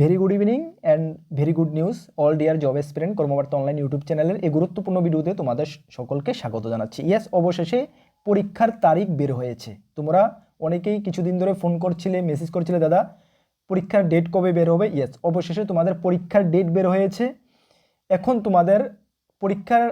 Very good evening and very good news all dear job aspirant Karmabarta online YouTube চ্যানেলের এই গুরুত্বপূর্ণ ভিডিওতে তোমাদের সকলকে স্বাগত জানাচ্ছি। ইয়েস, অবশেষে পরীক্ষার তারিখ বের হয়েছে। তোমরা অনেকেই কিছুদিন ধরে ফোন করছিলে, মেসেজ করছিলে, দাদা পরীক্ষার ডেট কবে বের হবে। ইয়েস, অবশেষে তোমাদের পরীক্ষার ডেট বের হয়েছে। এখন তোমাদের পরীক্ষার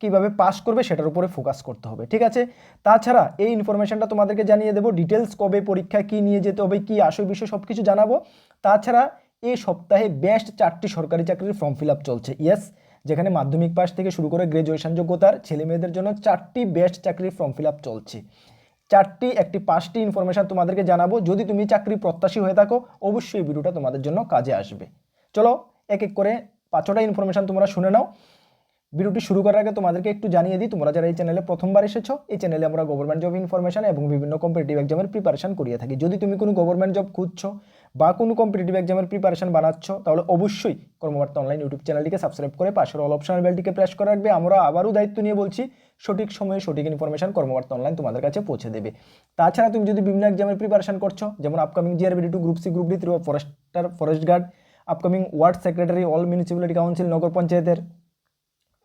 কিভাবে পাস করবে সেটার উপরে ফোকাস করতে হবে, ঠিক আছে। তাছাড়া এই ইনফরমেশনটা তোমাদেরকে জানিয়ে দেবো, ডিটেলস কবে পরীক্ষা, কি নিয়ে যেতে হবে, কি আসল বিষয় সব কিছু জানাবো। তাছাড়া এই সপ্তাহে বেস্ট 4টি সরকারি চাকরির ফর্ম ফিল আপ চলছে। ইয়েস, যেখানে মাধ্যমিক পাস থেকে শুরু করে গ্র্যাজুয়েশন যোগ্যতার ছেলে মেয়েদের জন্য 4টি বেস্ট চাকরির ফর্ম ফিল আপ চলছে। 5টি ইনফরমেশন তোমাদেরকে জানাবো। যদি তুমি চাকরি প্রত্যাশী হয়ে থাকো অবশ্যই এই ভিডিওটা তোমাদের জন্য কাজে আসবে। চলো এক এক করে 5টা ইনফরমেশন তোমরা শুনে নাও। ভিডিওটি শুরু করার আগে তোমাদেরকে একটু জানিয়ে দিই, তোমরা যারা এই চ্যানেলে প্রথমবার এসেছো, এই চ্যানেলে আমরা গভর্নমেন্ট জব ইনফরমেশন এবং বিভিন্ন কম্পিটিটিভ এক্সামের প্রিপারেশন করিয়ে থাকি। যদি তুমি কোনো গভর্নমেন্ট জব খুঁজছো বা কোনো কম্পিটিটিভ এক্সামের প্রিপারেশন বানাচ্ছ, তাহলে অবশ্যই কর্মবার্তা অনলাইন ইউটিউব চ্যানেলটিকে সাবস্ক্রাইব করে পাশের অল অপশনাল বেলটিকে প্রেস করে রাখবে। আমরা আবারও দায়িত্ব নিয়ে বলছি, সঠিক সময়ে সঠিক ইনফরমেশন কর্মবার্তা অনলাইন তোমাদের কাছে পৌঁছে দেবে। তাছাড়া তুমি যদি বিভিন্ন এক্সামের প্রিপারেশন করছো, যেমন আপকামিং জিআরবি2, group C, group D, forester, forest guard, upcoming ward secretary, all municipality council, নগর পঞ্চায়েতের,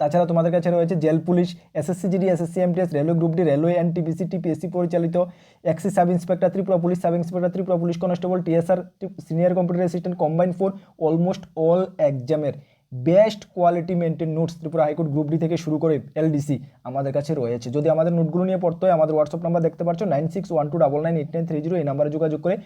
তাছাড়া তোমাদের কাছে রয়েছে jail police, SSC GD, SSC MTS, railway group D, railway NTPC, TPSC পরিচালিত, excise sub inspector, Tripura police sub inspector, Tripura police constable, TSR, senior computer assistant, combine four, almost all এক্সামের best quality maintain notes Tripura high court group D থেকে শুরু করে LDC আমাদের কাছে রয়েছে। যদি আমাদের নোটগুলো নিয়ে পড়তে হয়, আমাদের হোয়াটসঅ্যাপ নাম্বার দেখতে পাচ্ছ 9612998930, এই নাম্বারে যোগাযোগ করে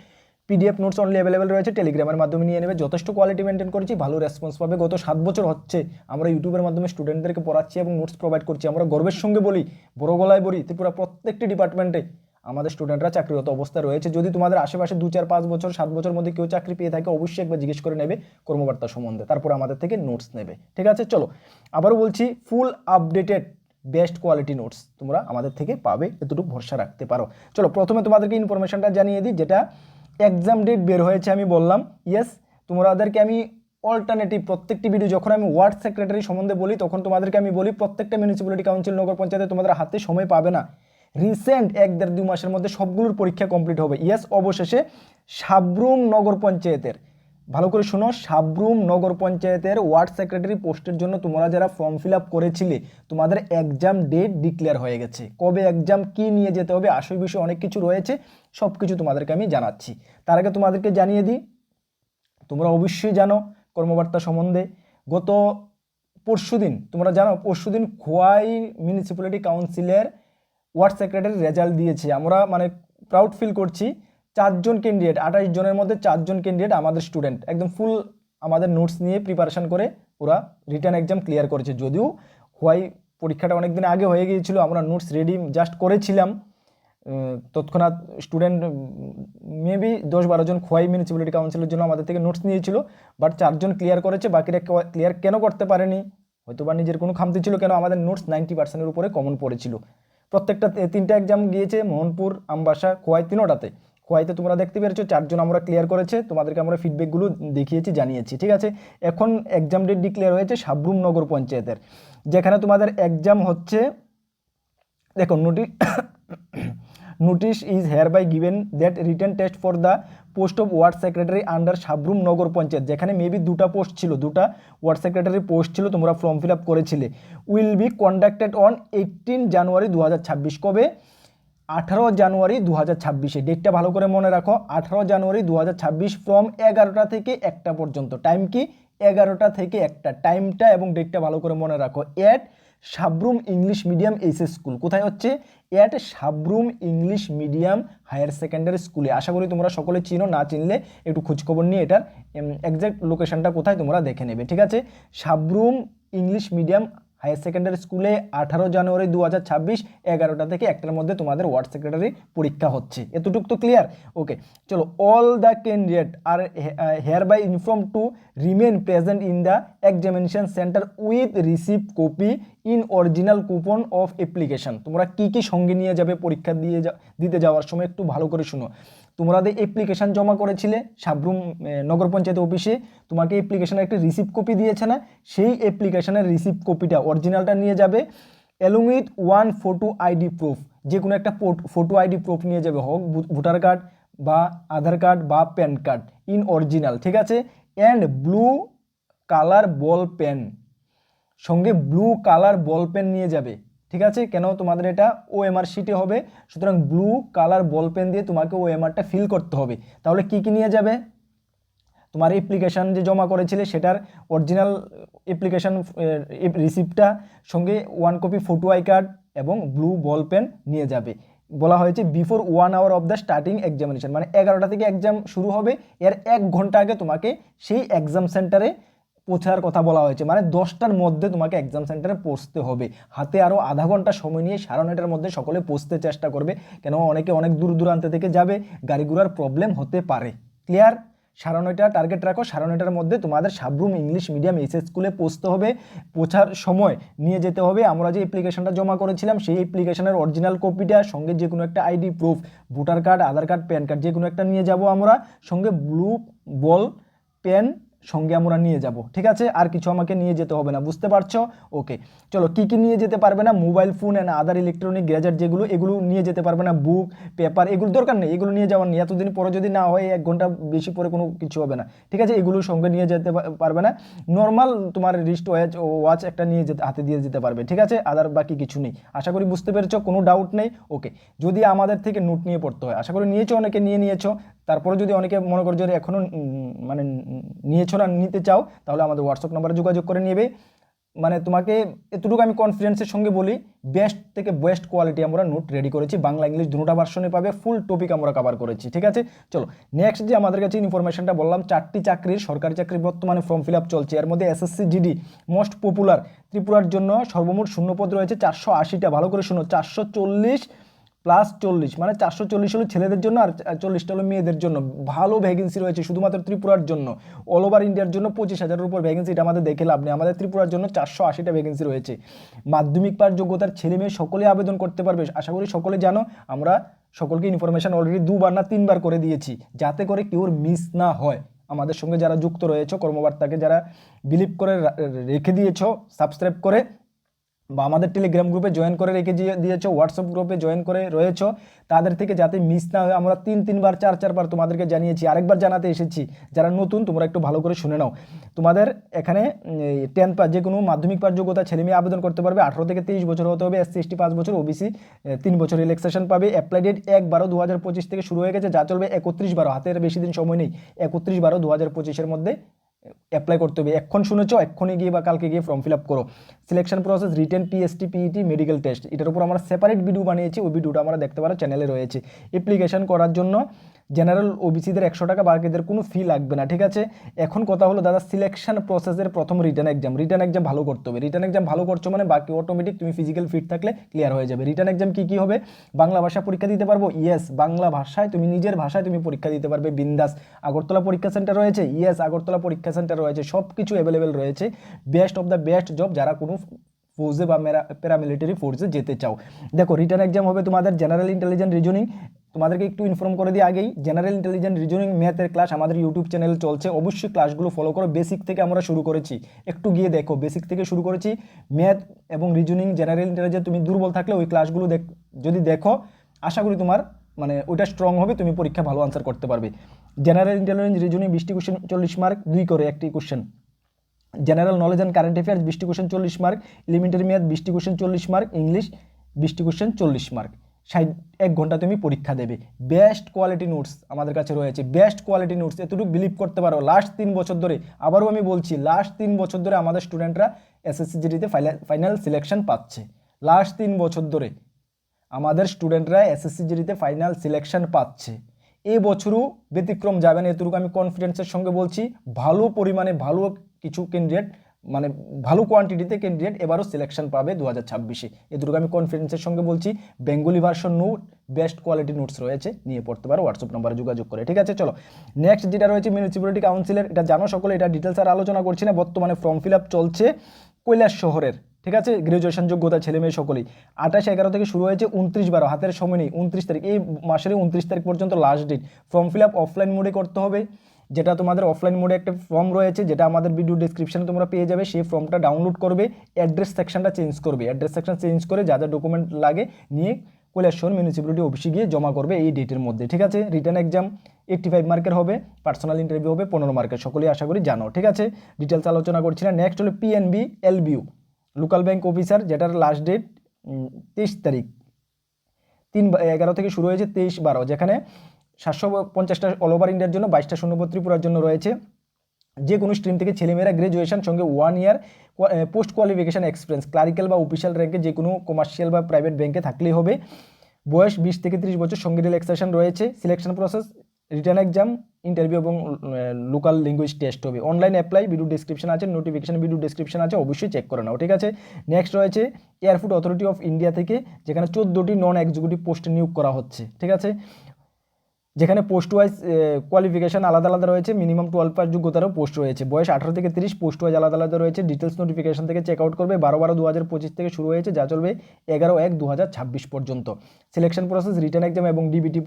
পিডিএফ নোটস অনলি অ্যাভেলেবেল রয়েছে, টেলিগ্রামের মাধ্যমে নিয়ে নেবে। যথেষ্ট কোয়ালিটি মেনটেন করেছি, ভালো রেসপন্স পাবে। গত 7 বছর হচ্ছে আমরা ইউটিউবের মাধ্যমে স্টুডেন্টদেরকে পড়াচ্ছি এবং নোটস প্রোভাইড করছি। আমরা গর্বের সঙ্গে বলি, বড় গলায় বলি, ত্রিপুরা প্রত্যেকটি ডিপার্টমেন্টে আমাদের স্টুডেন্টরা চাকরিরত অবস্থায় রয়েছে। যদি তোমাদের আশেপাশে 2, 4, 5 বছর, 7 বছর মধ্যে কেউ চাকরি পেয়ে থাকে, অবশ্যই একবার জিজ্ঞেস করে নেবে কর্মবার্তা সম্বন্ধে, তারপর আমাদের থেকে নোটস নেবে, ঠিক আছে। চলো আবারও বলছি, ফুল আপডেটেড বেস্ট কোয়ালিটি নোটস তোমরা আমাদের থেকে পাবে, এতটুকু ভরসা রাখতে পারো। চলো প্রথমে তোমাদেরকে ইনফরমেশনটা জানিয়ে দিই, যেটা এক্সাম ডেট বের হয়েছে আমি বললাম। ইয়েস, তোমাদেরকে আমি অল্টারনেটিভ প্রত্যেকটি ভিডিও যখন আমি ওয়ার্ড সেক্রেটারি সম্বন্ধে বলি, তখন তোমাদেরকে আমি বলি প্রত্যেকটা মিউনিসিপ্যালিটি কাউন্সিল, নগর পঞ্চায়েতে তোমাদের হাতে সময় পাবে না। রিসেন্ট 1-1.5-2 মাসের মধ্যে সবগুলোর পরীক্ষা কমপ্লিট হবে। ইয়েস, অবশেষে সাব্রুম নগর পঞ্চায়েতের, ভালো করে শোনো, সাব্রুম নগর পঞ্চায়েতের ওয়ার্ড সেক্রেটারি পোস্টের জন্য তোমরা যারা ফর্ম ফিল আপ করেছিলে, তোমাদের এক্সাম ডেট ডিক্লেয়ার হয়ে গেছে। কবে এক্সাম, কি নিয়ে যেতে হবে, আসল বিষয় অনেক কিছু রয়েছে, সব কিছু তোমাদেরকে আমি জানাচ্ছি। তার আগে তোমাদেরকে জানিয়ে দিই, তোমরা অবশ্যই জানো কর্মবার্তা সম্বন্ধে, গত পরশুদিন তোমরা জানো, পরশুদিন খোয়াই মিউনিসিপ্যালিটি কাউন্সিলের ওয়ার্ড সেক্রেটারি রেজাল্ট দিয়েছে। আমরা মানে প্রাউড ফিল করছি, 4 জন ক্যান্ডিডেট, 28 জনের মধ্যে 4 জন ক্যান্ডিডেট আমাদের স্টুডেন্ট, একদম ফুল আমাদের নোটস নিয়ে প্রিপারেশন করে ওরা রিটার্ন এক্সাম ক্লিয়ার করেছে। যদিও হোয়াই পরীক্ষাটা অনেক দিন আগে হয়ে গিয়েছিল, আমরা নোটস রেডি জাস্ট করেছিলাম, তৎক্ষণাৎ স্টুডেন্ট মেবি 10-12 জন খোয়াই মিউনিসিপ্যালিটি কাউন্সিলের জন্য আমাদের থেকে নোটস নিয়েছিল, বাট 4 জন ক্লিয়ার করেছে। বাকিরা ক্লিয়ার কেন করতে পারেনি, হয়তো বা নিজের কোনো খামতি ছিল, কেন আমাদের নোটস 90%-এর উপরে কমন পড়েছিল। প্রত্যেকটা 3টা এক্সাম গিয়েছে, মোহনপুর, আমবাসা, খোয়াই, 3টাতে। খোয়াইতে তোমরা দেখতে পেরেছো 4 জন আমরা ক্লিয়ার করেছে, তোমাদেরকে আমরা ফিডব্যাকগুলো দেখিয়েছি, জানিয়েছি, ঠিক আছে। এখন এক্সাম ডেট ডিক্লেয়ার হয়েছে সাব্রুম নগর পঞ্চায়েতের, যেখানে তোমাদের এক্সাম হচ্ছে, দেখো notice is hereby given that written test for the post of ward secretary under Sabroom Nagar Panchayat, যেখানে মেবি 2টা পোস্ট ছিল, 2টা ওয়ার্ড সেক্রেটারি পোস্ট ছিল, তোমরা ফর্ম ফিল আপ করেছিলে, উইল বি কন্ডাক্টেড অন 18 জানুয়ারি 2026। কবে? 18 জানুয়ারি 2026। ডেটটা ভালো করে মনে রাখো, 18 জানুয়ারি 2026 ফ্রম 11টা থেকে 1টা পর্যন্ত। টাইম কি? 11টা থেকে 1টা, টাইমটা এবং ডেটটা ভালো করে মনে রাখো। At Sabroom English medium HS school, কোথায় হচ্ছে? At Sabroom English medium higher secondary স্কুলে। আশা করি তোমরা সকলে চিনো, না চিনলে একটু খোঁজখবর নিয়ে এটার এক্সাক্ট লোকেশনটা কোথায় তোমরা দেখে নেবে, ঠিক আছে। Sabroom English medium higher secondary স্কুলে 18 জানুয়ারি 2026 11টা থেকে 1টার মধ্যে তোমাদের ওয়ার্ড সেক্রেটারি পরীক্ষা হচ্ছে। এতটুকু তো ক্লিয়ার? ওকে, চলো। All the candidate are hereby inform to remain present in the examination centre with receive copy in original coupon of application. তোমরা কি কি সঙ্গে নিয়ে যাবে পরীক্ষা দিতে যাওয়ার সময়, একটু ভালো করে শুনো। তোমরা অ্যাপ্লিকেশান জমা করেছিলে সাব্রুম নগর পঞ্চায়েত অফিসে, তোমাকে অ্যাপ্লিকেশনের একটি রিসিপ্ট কপি দিয়েছে না, সেই অ্যাপ্লিকেশনের রিসিপ্ট কপিটা অরিজিনালটা নিয়ে যাবে, along with 1 photo ID proof, যে কোনো একটা ফটো আইডি প্রুফ নিয়ে যাবে, হোক ভোটার কার্ড বা আধার কার্ড বা প্যান কার্ড ইন অরিজিনাল, ঠিক আছে। And blue colour ball pen, সঙ্গে ব্লু কালার বল পেন নিয়ে যাবে। ঠিক আছে, কেন তোমাদের এটা ওএমআর শিটে হবে, সুতরাং ব্লু কালার বল পেন দিয়ে তোমাকে ওএমআরটা ফিল করতে হবে। তাহলে কি কি নিয়ে যাবে? তোমার অ্যাপ্লিকেশান যে জমা করেছিলে সেটার অরিজিনাল অ্যাপ্লিকেশান রিসিপ্টটা, সঙ্গে 1 কপি ফটো আই কার্ড এবং ব্লু বল পেন নিয়ে যাবে। বলা হয়েছে before 1 hour of the starting examination, মানে 11টা থেকে এক্সাম শুরু হবে, এর 1 ঘন্টা আগে তোমাকে সেই এক্সাম সেন্টারে পৌঁছার কথা বলা হয়েছে, মানে 10টার মধ্যে তোমাকে এক্সাম সেন্টারে পৌঁছতে হবে। হাতে আরও আধা ঘন্টা সময় নিয়ে 9:30টার মধ্যে সকলে পৌঁছতে চেষ্টা করবে, কেন অনেকে অনেক দূর দূরান্ত থেকে যাবে, গাড়ি ঘোড়ার প্রবলেম হতে পারে। ক্লিয়ার? 9:30টা টার্গেট রাখো, 9:30টার মধ্যে তোমাদের সাবরুম ইংলিশ মিডিয়াম এসএস স্কুলে পৌঁছতে হবে। পৌঁছার সময় নিয়ে যেতে হবে আমরা যে অ্যাপ্লিকেশনটা জমা করেছিলাম সেই অ্যাপ্লিকেশনের অরিজিনাল কপিটা, সঙ্গে যে কোনো একটা আইডি প্রুফ, ভোটার কার্ড, আধার কার্ড, প্যান কার্ড, যে কোনো একটা নিয়ে যাব আমরা, সঙ্গে ব্লু বল পেন সঙ্গে আমরা নিয়ে যাব। ঠিক আছে, আর কিছু আমাকে নিয়ে যেতে হবে না, বুঝতে পারছো? ওকে, চলো কি কি নিয়ে যেতে পারবে না? Mobile phone and other electronic gadget যেগুলো, এগুলো নিয়ে যেতে পারবে না। বুক, পেপার, এগুলো দরকার নেই, এগুলো নিয়ে যাওয়ার নেই। এতদিন পরে যদি না হয়, 1 ঘন্টা বেশি পরে কোনো কিছু হবে না। ঠিক আছে, এগুলো সঙ্গে নিয়ে যেতে পারবে না। নর্মাল তোমার রিস্ট ওয়াচ একটা নিয়ে যেতে, হাতে দিয়ে যেতে পারবে। ঠিক আছে, আদার বাকি কিছু নেই। আশা করি বুঝতে পেরেছো, কোনো ডাউট নেই। ওকে, যদি আমাদের থেকে নোট নিয়ে পড়তে হয়, আশা করি নিয়েছো, অনেকে নিয়েছো। তারপরে যদি অনেকে মনে করো যে এখনও মানে নিয়েছো না, নিতে চাও, তাহলে আমাদের হোয়াটসঅ্যাপ নাম্বারে যোগাযোগ করে নেবে। মানে তোমাকে এতটুকু আমি কনফিডেন্সের সঙ্গে বলি, বেস্ট থেকে বেস্ট কোয়ালিটি আমরা নোট রেডি করেছি, বাংলা ইংলিশ দুটোটা ভার্সনে পাবে, ফুল টপিক আমরা কভার করেছি। ঠিক আছে, চলো নেক্সট যে আমাদের কাছে ইনফরমেশনটা বললাম, 4টি চাকরির, সরকারি চাকরির বর্তমানে ফর্ম ফিল আপ চলছে। এর মধ্যে এসএসসি জিডি মোস্ট পপুলার, ত্রিপুরার জন্য সর্বমোট শূন্যপদ রয়েছে 480টা। ভালো করে শুনো, 440 প্লাস 40, মানে 440 হলো ছেলেদের জন্য আর 40টা হলো মেয়েদের জন্য। ভালো ভ্যাকেন্সি রয়েছে শুধুমাত্র ত্রিপুরার জন্য। অল ওভার ইন্ডিয়ার জন্য 25,000-এর উপর ভ্যাকেন্সি, এটা আমাদের দেখে লাভ নেই। আমাদের ত্রিপুরার জন্য 480টা ভ্যাকেন্সি রয়েছে। মাধ্যমিক পাস যোগ্যতার ছেলে মেয়ে সকলে আবেদন করতে পারবে। আশা করি সকলে জানো, আমরা সকলকে ইনফরমেশন অলরেডি 2বার না 3বার করে দিয়েছি, যাতে করে কেউ মিস না হয়। আমাদের সঙ্গে যারা যুক্ত রয়েছে, কর্মবার্তাকে যারা বিলিভ করে রেখে দিয়েছো সাবস্ক্রাইব করে, বা আমাদের টেলিগ্রাম গ্রুপে জয়েন করে রেখে দিয়েছো, হোয়াটসঅ্যাপ গ্রুপে জয়েন করে রয়েছো, তাদের থেকে যাতে মিস না হয় আমরা 3বার 4বার তোমাদেরকে জানিয়েছি, আরেকবার জানাতে এসেছি। যারা নতুন তোমরা একটু ভালো করে শুনে নাও। তোমাদের এখানে 10 পাস, যে কোনো মাধ্যমিক পাস যোগ্যতা ছেলে মেয়ে আবেদন করতে পারবে। 18 থেকে 23 বছর হতে হবে। SC ST 5 বছর, OBC 3 বছর রিল্যাক্সেশন পাবে। অ্যাপ্লাই ডেট 1/12/2025 থেকে শুরু হয়ে গেছে, যা চলবে 31/12, হাতের বেশি দিন সময় নেই। 31/12/2025-এর মধ্যে অ্যাপ্লাই করতে হবে। এখন শুনেছো, এক্ষুনি গিয়ে বা কালকে গিয়ে ফর্ম ফিল আপ করো। Selection process, written, PST, PET, medical test, এটার উপর আমরা সেপারেট ভিডিও বানিয়েছি, ওই ভিডিওটা আমরা দেখতে পারো, চ্যানেলে রয়েছে। অ্যাপ্লিকেশন করার জন্য জেনারেল OBCদের 100 টাকা, বাকিদের কোনো ফি লাগবে না। ঠিক আছে, এখন কথা হলো দাদা, সিলেকশন প্রসেসের প্রথম রিটার্ন এক্সাম ভালো করতে হবে। রিটার্ন এক্সাম ভালো করছো মানে বাকি অটোমেটিক তুমি ফিজিক্যাল ফিট থাকলে ক্লিয়ার হয়ে যাবে। রিটার্ন এক্সাম কি হবে? বাংলা ভাষা পরীক্ষা দিতে পারবো, ইয়েস, বাংলা ভাষায় তুমি নিজের ভাষায় তুমি পরীক্ষা দিতে পারবে বিন্দাস। আগরতলা পরীক্ষা সেন্টার রয়েছে, ইয়েস, আগরতলা পরীক্ষা সেন্টার রয়েছে, সব কিছু অ্যাভেলেবেল রয়েছে। Best of the best job, যারা কোনো ফৌজে বা প্যারামিলিটারি ফোর্সে যেতে চাও। দেখো, রিটার্ন এক্সাম হবে তোমাদের জেনারেল ইন্টেলিজেন্স রিজনিং। তোমাদেরকে একটু ইনফর্ম করে দিই আগেই, জেনারেল ইন্টেলিজেন্স রিজনিং ম্যাথের ক্লাস আমাদের ইউটিউব চ্যানেল চলছে, অবশ্যই ক্লাসগুলো ফলো করো। বেসিক থেকে আমরা শুরু করেছি, একটু গিয়ে দেখো, বেসিক থেকে শুরু করেছি। ম্যাথ এবং রিজনিং, জেনারেল ইন্টেলিজেন্স তুমি দুর্বল থাকলে ওই ক্লাসগুলো যদি দেখো, আশা করি তোমার মানে ওইটা স্ট্রং হবে, তুমি পরীক্ষা ভালো আনসার করতে পারবে। জেনারেল ইন্টেলিজেন্স রিজনিং 20টি কোশ্চেন 40 মার্ক, 2 করে একটি question. General knowledge and current affairs 20টি কোশ্চেন 40 মার্ক। এলিমেন্টারি ম্যাথ 20টি কোশ্চেন 40 মার্ক। ইংলিশ 20টি কোশ্চেন 40 মার্ক। 1 ঘন্টা তুমি পরীক্ষা দেবে। বেস্ট কোয়ালিটি নোটস আমাদের কাছে রয়েছে, বেস্ট কোয়ালিটি নোটস, এতটুকু বিলিভ করতে পারো। লাস্ট 3 বছর ধরে, আবারও আমি বলছি, লাস্ট 3 বছর ধরে আমাদের স্টুডেন্টরা SSC GD-তে ফাইনাল সিলেকশন পাচ্ছে। লাস্ট 3 বছর ধরে আমাদের স্টুডেন্টরা SSC GD-তে ফাইনাল সিলেকশন পাচ্ছে। এই বছরও ব্যতিক্রম যাবে না, এতটুকু আমি কনফিডেন্সের সঙ্গে বলছি। ভালো পরিমাণে ভালো কিছু ক্যান্ডিডেট, মানে ভালো কোয়ান্টিটিতে ক্যান্ডিডেট এবারও সিলেকশন পাবে 2026-এ, এতটুকু আমি কনফিডেন্সের সঙ্গে বলছি। Bengali version note, best quality notes রয়েছে, নিয়ে পড়তে পারো হোয়াটসঅ্যাপ নাম্বারে যোগাযোগ করে। ঠিক আছে, চলো নেক্সট যেটা রয়েছে মিউনিসিপ্যালিটি কাউন্সিলের, এটা জানো সকলে, এটা ডিটেলস আর আলোচনা করছি না। বর্তমানে ফর্ম ফিল আপ চলছে কৈলাস শহরের। ঠিক আছে, গ্রাজুয়েশন যোগ্যতা ছেলে মেয়ে সকলেই। 28/11 থেকে শুরু হয়েছে, 29/12, হাতের সময় নেই, 29 তারিখ, এই মাসের 29 তারিখ পর্যন্ত last date. Form fill up offline মোডে করতে হবে, যেটা তোমাদের অফলাইন মোডে একটা ফর্ম রয়েছে, যেটা আমাদের ভিডিও ডেসক্রিপশনে তোমরা পেয়ে যাবে। সেই ফর্মটা ডাউনলোড করবে, অ্যাড্রেস সেকশনটা চেঞ্জ করবে, অ্যাড্রেস সেকশন চেঞ্জ করে যা যা ডকুমেন্ট লাগে নিয়ে কৈলাসহর মিউনিসিপ্যালিটি অফিসে গিয়ে জমা করবে এই ডেটের মধ্যে, ঠিক আছে। রিটার্ন এক্সাম 85 মার্কের হবে, পার্সোনাল ইন্টারভিউ হবে 15 মার্কের, সকলেই আশা করি জানো, ঠিক আছে। ডিটেলস আলোচনা করছি না। নেক্সট হলো পিএনবি এলবিউ লোকাল ব্যাংক অফিসার, যেটার লাস্ট ডেট 23 তারিখ 3/11 থেকে শুরু হয়েছে 23/12, যেখানে 750টা অল ওভার ইন্ডিয়ার জন্য, 22টা শূন্যপদ ত্রিপুরার জন্য রয়েছে। যে কোনো স্ট্রিম থেকে ছেলেমেয়েরা গ্র্যাজুয়েশন সঙ্গে 1 ইয়ার পোস্ট কোয়ালিফিকেশান এক্সপিরিয়েন্স ক্লারিক্যাল বা অফিসিয়াল র্যাঙ্কে যে কোনো কমার্শিয়াল বা প্রাইভেট ব্যাংকে থাকলেই হবে। বয়স 20 থেকে 30 বছর, সঙ্গে রিল্যাক্সেশন রয়েছে। Selection process return exam, interview এবং লোকাল ল্যাঙ্গুয়েজ টেস্ট হবে। অনলাইন অ্যাপ্লাই ভিডিও ডেসক্রিপশন আছে, নোটিফিকেশন ভিডিও ডেসক্রিপশন আছে, অবশ্যই চেক করে নাও, ঠিক আছে। নেক্সট রয়েছে এয়ারপোর্ট অথরিটি অফ ইন্ডিয়া থেকে, যেখানে 14টি নন এক্সিকিউটিভ পোস্টে নিয়োগ করা হচ্ছে, ঠিক আছে। যেখানে পোস্ট ওয়াইজ কোয়ালিফিকেশান আলাদা আলাদা রয়েছে, মিনিমাম 12 পাস যোগ্যতারও পোস্ট রয়েছে। বয়স 18 থেকে 30, পোস্ট ওয়াইজ আলাদা আলাদা রয়েছে। ডিটেলস নোটিফিকেশন থেকে চেক আউট করবে। 12/12/2025 থেকে শুরু হয়েছে, যা চলবে 11/1/2026 পর্যন্ত। সিলেকশন প্রসেস রিটার্ন এক্সাম এবং ডিবিটি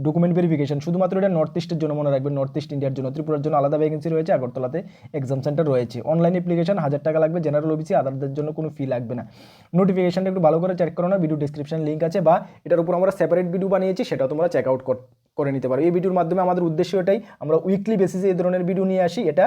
ডকুমেন্ট ভেরিফিকেশন, শুধুমাত্র এটা নর্থ ইস্টের জন্য মনে রাখবেন, নর্থ ইস্ট ইন্ডিয়ার জন্য। ত্রিপুরার জন্য আলাদা ভ্যাকেন্সি রয়েছে, আগরতলাতে এক্সাম সেন্টার রয়েছে। অনলাইন অ্যাপ্লিকেশন 1000 টাকা লাগবে, জেনারেল ওবিসি আদারদের জন্য কোনো ফি লাগবে না। নোটিফিকেশনটা একটু ভালো করে চেক করো না, ভিডিও ডিসক্রিপশন লিঙ্ক আছে, বা এটার উপর আমরা সেপারেট ভিডিও বানিয়েছি, সেটাও তোমরা চেক আউট করে নিতে পারো। এই ভিডিওর মাধ্যমে আমাদের উদ্দেশ্য এটাই, আমরা উইকলি বেসিসে এই ধরনের ভিডিও নিয়ে আসি। এটা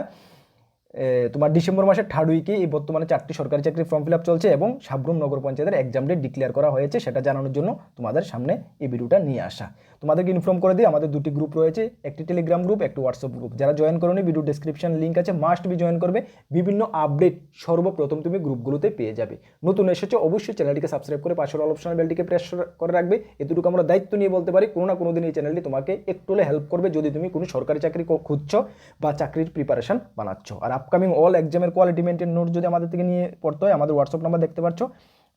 তোমার ডিসেম্বর মাসের 3rd উইকে এই বর্তমানে 4টি সরকারি চাকরির ফর্ম ফিল আপ চলছে এবং সাবরুম নগর পঞ্চায়েতের এক্সাম ডেট ডিক্লেয়ার করা হয়েছে, সেটা জানানোর জন্য তোমাদের সামনে এই ভিডিওটা নিয়ে আসা। তোমাদেরকে ইনফর্ম করে দিই, আমাদের 2টি গ্রুপ রয়েছে, একটি টেলিগ্রাম গ্রুপ, একটি হোয়াটসঅ্যাপ গ্রুপ। যারা জয়েন করোনি, ভিডিও ডেসক্রিপশন লিঙ্ক আছে, মাস্ট বি জয়েন করবে। বিভিন্ন আপডেট সর্বপ্রথম তুমি গ্রুপগুলোতে পেয়ে যাবে। নতুন এসেছো, অবশ্যই চ্যানেলটিকে সাবস্ক্রাইব করে পাশের অল অপশনাল বেলটিকে প্রেস করে রাখবে। এতটুকু আমরা দায়িত্ব নিয়ে বলতে পারি, কোনো না কোনো দিন এই চ্যানেলটি তোমাকে একটু হলে হেল্প করবে, যদি তুমি কোনো সরকারি চাকরি খুঁজছো বা চাকরির প্রিপারেশন বানাচ্ছ। আর আপকামিং অল এক্সামের কোয়ালিটি মেনটেন নোট যদি আমাদের থেকে নিয়ে পড়তে হয়, আমাদের হোয়াটসঅ্যাপ নাম্বার দেখতে পাচ্ছ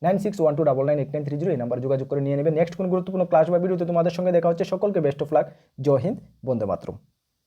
9612998930, এই নাম্বার যোগাযোগ করে নিয়ে নেবে। নেক্সট কোন গুরুত্বপূর্ণ ক্লাস বা ভিডিওতে তোমাদের সঙ্গে দেখা হচ্ছে। সকলকে বেস্ট অফ লাক। জয় হিন্দ, বন্দে মাতরম।